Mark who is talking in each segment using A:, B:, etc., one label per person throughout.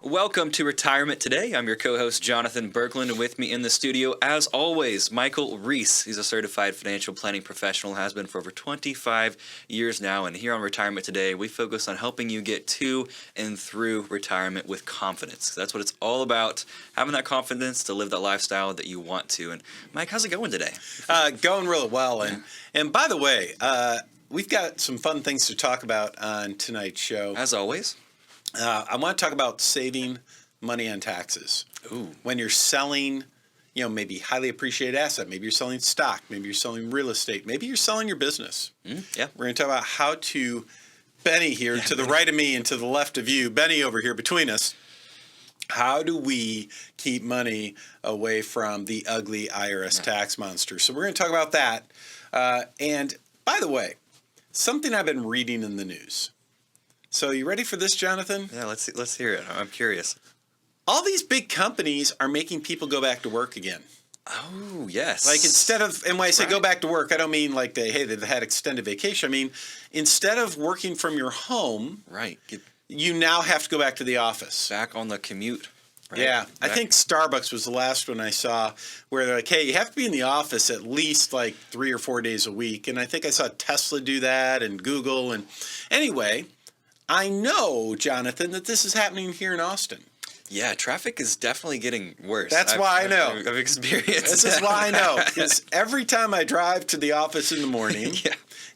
A: Welcome to Retirement Today. I'm your co-host, Jonathan Berglund, and with me in the studio, as always, Michael Reese. He's a certified financial planning professional, has been for over 25 years now, and here on Retirement Today, we focus on helping you get to and through retirement with confidence. That's what it's all about, having that confidence to live that lifestyle that you want to. And Mike, how's it going today?
B: Going really well. And by the way, we've got some fun things to talk about on tonight's show.
A: As always.
B: I want to talk about saving money on taxes.
A: Ooh.
B: When you're selling, maybe highly appreciated asset, maybe you're selling stock, maybe you're selling real estate, maybe you're selling your business.
A: Yeah.
B: We're going to talk about how to, Benny here to the right of me and to the left of you, Benny over here between us, how do we keep money away from the ugly IRS tax monster? So we're going to talk about that. And by the way, something I've been reading in the news. So you ready for this, Jonathan?
A: Yeah, let's hear it. I'm curious.
B: All these big companies are making people go back to work again.
A: Oh, yes.
B: Like instead of, and when I say go back to work, I don't mean like they've had extended vacation. I mean, instead of working from your home,
A: Get
B: you now have to go back to the office.
A: back on the commute. Right?
B: Yeah, I think Starbucks was the last one I saw where they're like, hey, you have to be in the office at least like 3 or 4 days a week. And I think I saw Tesla do that and Google. And anyway, I know, Jonathan, that this is happening here in Austin.
A: Yeah, traffic is definitely getting worse.
B: That's why I know.
A: I've experienced
B: This is why I know, because every time I drive to the office in the morning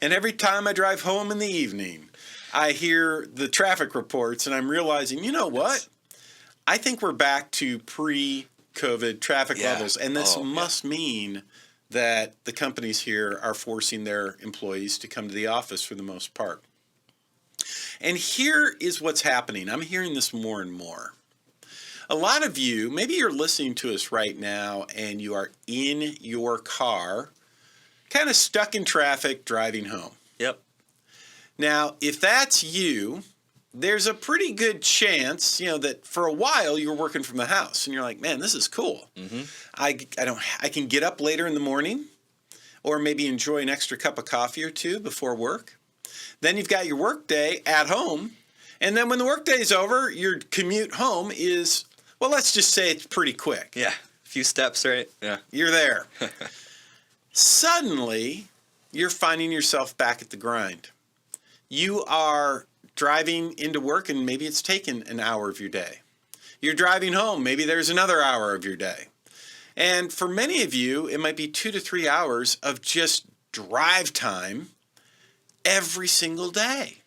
B: and every time I drive home in the evening, I hear the traffic reports and I'm realizing, you know what? I think we're back to pre-COVID traffic levels, and this must mean that the companies here are forcing their employees to come to the office for the most part. And here is what's happening. I'm hearing this more and more. A lot of you, maybe you're listening to us right now and you are in your car, kind of stuck in traffic driving home.
A: Yep.
B: Now, if that's you, there's a pretty good chance, that for a while you were working from the house and you're like, man, this is cool.
A: Mm-hmm.
B: I can get up later in the morning or maybe enjoy an extra cup of coffee or two before work. Then you've got your work day at home. And then when the work day is over, your commute home is, well, let's just say it's pretty quick.
A: Yeah. A few steps, right? Yeah.
B: You're there. Suddenly, you're finding yourself back at the grind. You are driving into work and maybe it's taken an hour of your day. You're driving home. Maybe there's another hour of your day. And for many of you, it might be 2 to 3 hours of just drive time every single day.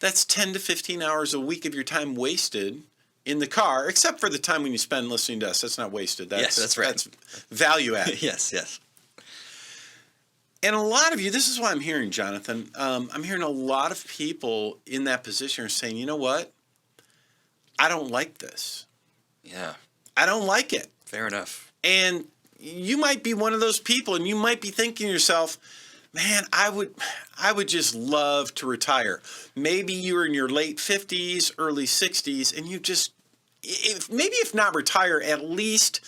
B: That's 10 to 15 hours a week of your time wasted in the car, except for the time when you spend listening to us. That's not wasted.
A: That's right.
B: That's value add.
A: Yes.
B: And a lot of you, this is what I'm hearing, Jonathan. I'm hearing a lot of people in that position are saying, you know what? I don't like this.
A: Yeah.
B: I don't like it.
A: Fair enough.
B: And you might be one of those people, and you might be thinking to yourself, man, I would just love to retire. Maybe you're in your late 50s, early 60s, and you just, if not retire, at least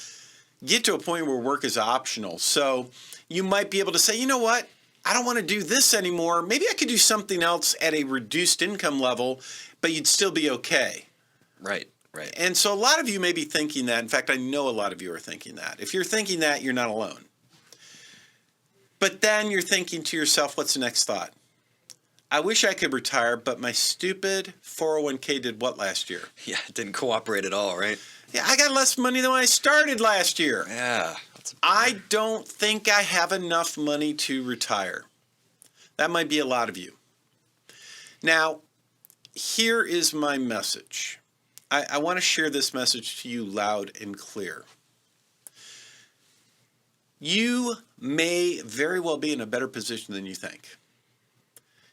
B: get to a point where work is optional. So you might be able to say, you know what? I don't want to do this anymore. Maybe I could do something else at a reduced income level, but you'd still be okay.
A: Right.
B: And so a lot of you may be thinking that. In fact, I know a lot of you are thinking that. If you're thinking that, you're not alone. But then you're thinking to yourself, what's the next thought? I wish I could retire, but my stupid 401k did what last year?
A: Yeah, it didn't cooperate at all, right?
B: Yeah, I got less money than when I started last year.
A: Yeah.
B: I don't think I have enough money to retire. That might be a lot of you. Now, here is my message. I want to share this message to you loud and clear. You may very well be in a better position than you think.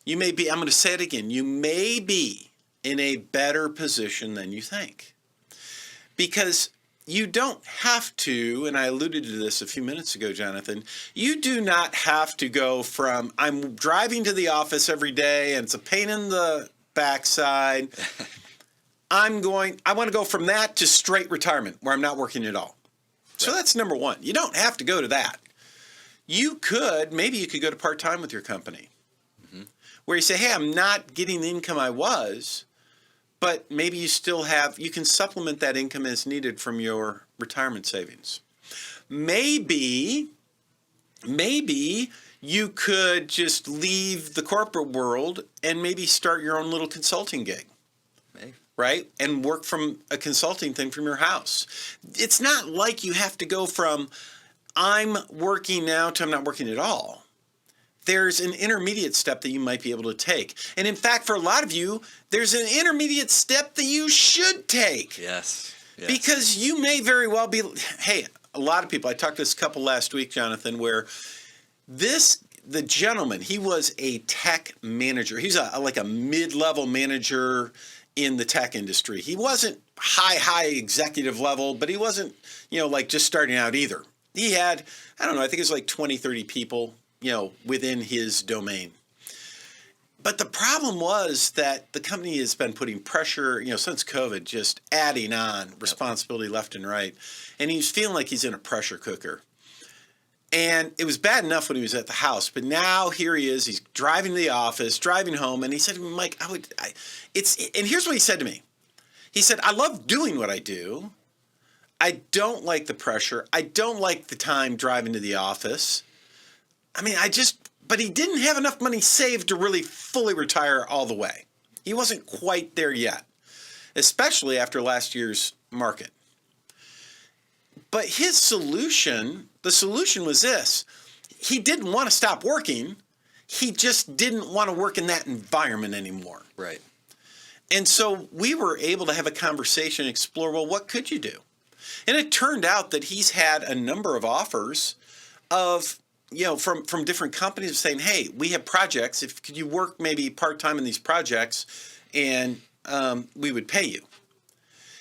B: You may be, I'm going to say it again, you may be in a better position than you think. Because you don't have to, and I alluded to this a few minutes ago, Jonathan, you do not have to go from, I'm driving to the office every day and it's a pain in the backside. I want to go from that to straight retirement where I'm not working at all. So that's number one. You don't have to go to that. Maybe you could go to part-time with your company where you say, hey, I'm not getting the income I was, but maybe you still have, you can supplement that income as needed from your retirement savings. Maybe you could just leave the corporate world and maybe start your own little consulting gig.
A: Maybe.
B: Right? And work from a consulting thing from your house. It's not like you have to go from I'm working now to I'm not working at all. There's an intermediate step that you might be able to take. And in fact, for a lot of you, there's an intermediate step that you should take.
A: Yes.
B: Because you may very well be, hey, a lot of people, I talked to this couple last week, Jonathan, where the gentleman, he was a tech manager. He's like a mid-level manager in the tech industry. He wasn't high executive level, but he wasn't, like just starting out either. He had, I don't know, I think it was like 20, 30 people, within his domain. But the problem was that the company has been putting pressure, since COVID, just adding on responsibility left and right. And he's feeling like he's in a pressure cooker. And it was bad enough when he was at the house, but now here he is. He's driving to the office, driving home, and he said to me, Mike, and here's what he said to me. He said, I love doing what I do. I don't like the pressure. I don't like the time driving to the office. But he didn't have enough money saved to really fully retire all the way. He wasn't quite there yet, especially after last year's market. But the solution was this. He didn't want to stop working. He just didn't want to work in that environment anymore.
A: Right. And
B: so we were able to have a conversation and explore, well, what could you do? And it turned out that he's had a number of offers of, from different companies saying, hey, we have projects. Could you work maybe part-time in these projects and we would pay you?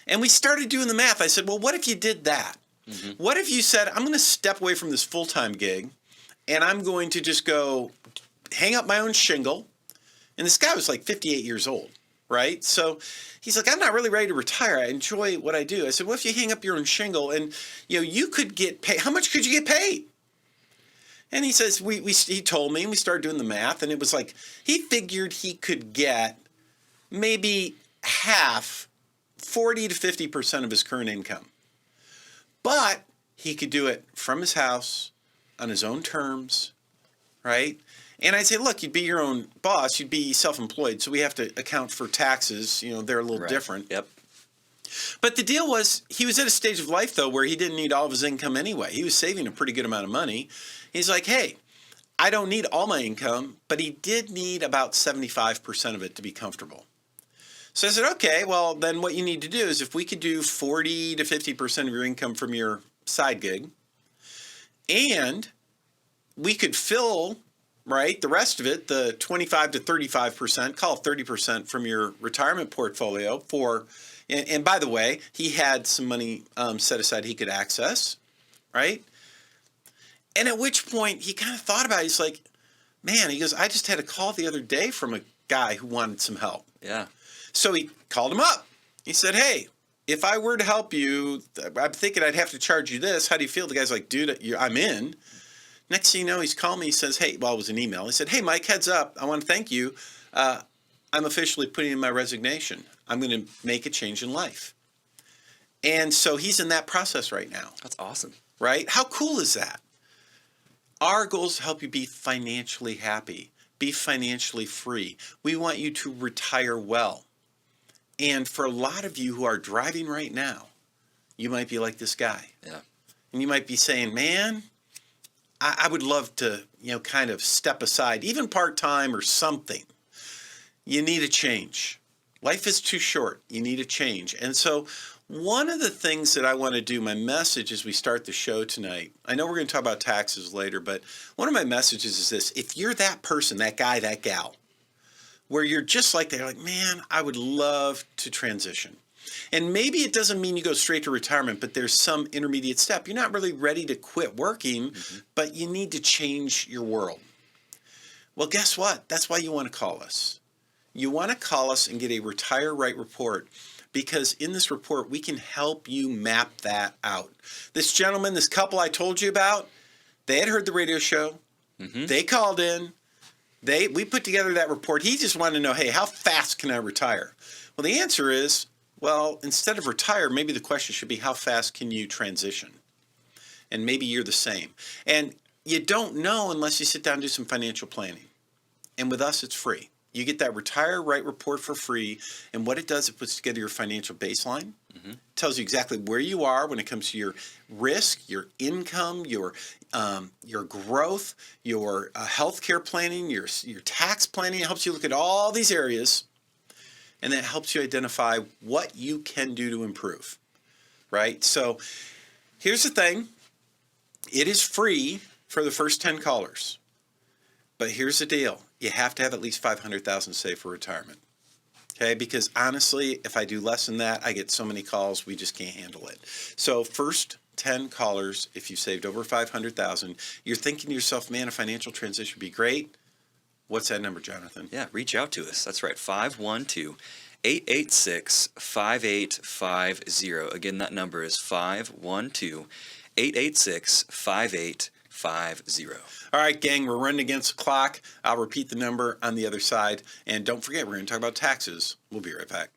B: And we started doing the math. I said, well, what if you did that? Mm-hmm. What if you said, I'm going to step away from this full-time gig and I'm going to just go hang up my own shingle? And this guy was like 58 years old, right? So he's like, I'm not really ready to retire. I enjoy what I do. I said, what if you hang up your own shingle and, you could get paid. How much could you get paid? And he says, he told me, and we started doing the math, and it was like, he figured he could get maybe half, 40 to 50% of his current income. But he could do it from his house, on his own terms, right? And I'd say, look, you'd be your own boss. You'd be self-employed, so we have to account for taxes. They're a little different.
A: Yep.
B: But the deal was, he was at a stage of life, though, where he didn't need all of his income anyway. He was saving a pretty good amount of money. He's like, hey, I don't need all my income, but he did need about 75% of it to be comfortable. So I said, okay, well, then what you need to do is if we could do 40 to 50% of your income from your side gig, and we could fill, right, the rest of it, the 25 to 35%, call it 30% from your retirement portfolio for, and by the way, he had some money set aside he could access, right? And at which point he kind of thought about it. He's like, man, he goes, I just had a call the other day from a guy who wanted some help.
A: Yeah.
B: So he called him up. He said, hey, if I were to help you, I'm thinking I'd have to charge you this. How do you feel? The guy's like, dude, I'm in. Next thing you know, he's calling me. He says, hey, well, it was an email. He said, hey, Mike, heads up. I want to thank you. I'm officially putting in my resignation. I'm going to make a change in life. And so he's in that process right now.
A: That's awesome.
B: Right? How cool is that? Our goal is to help you be financially happy, be financially free. We want you to retire well. And for a lot of you who are driving right now, you might be like this guy.
A: Yeah.
B: And you might be saying, man, I would love to, kind of step aside, even part-time or something. You need a change. Life is too short. You need a change. And so one of the things that I want to do, my message as we start the show tonight, I know we're going to talk about taxes later, but one of my messages is this. If you're that person, that guy, that gal, where you're just like that, you're like, man, I would love to transition. And maybe it doesn't mean you go straight to retirement, but there's some intermediate step. You're not really ready to quit working, but you need to change your world. Well, guess what? That's why you want to call us. You want to call us and get a Retire Right report, because in this report, we can help you map that out. This gentleman, this couple I told you about, they had heard the radio show. They called in. We put together that report. He just wanted to know, hey, how fast can I retire? Well, the answer is, well, instead of retire, maybe the question should be how fast can you transition? And maybe you're the same. And you don't know unless you sit down and do some financial planning. And with us, it's free. You get that Retire Right report for free. And what it does, it puts together your financial baseline. Tells you exactly where you are when it comes to your risk, your income, your growth, your healthcare planning, your tax planning. It helps you look at all these areas, and then it helps you identify what you can do to improve, right? So here's the thing. It is free for the first 10 callers. But here's the deal. You have to have at least $500,000 saved for retirement. Okay, because honestly, if I do less than that, I get so many calls, we just can't handle it. So first 10 callers, if you saved over $500,000, you're thinking to yourself, man, a financial transition would be great. What's that number, Jonathan?
A: Yeah, reach out to us. That's right, 512-886-5850. Again, that number is 512-886-5850.
B: All right, gang, we're running against the clock. I'll repeat the number on the other side. And don't forget, we're going to talk about taxes. We'll be right back.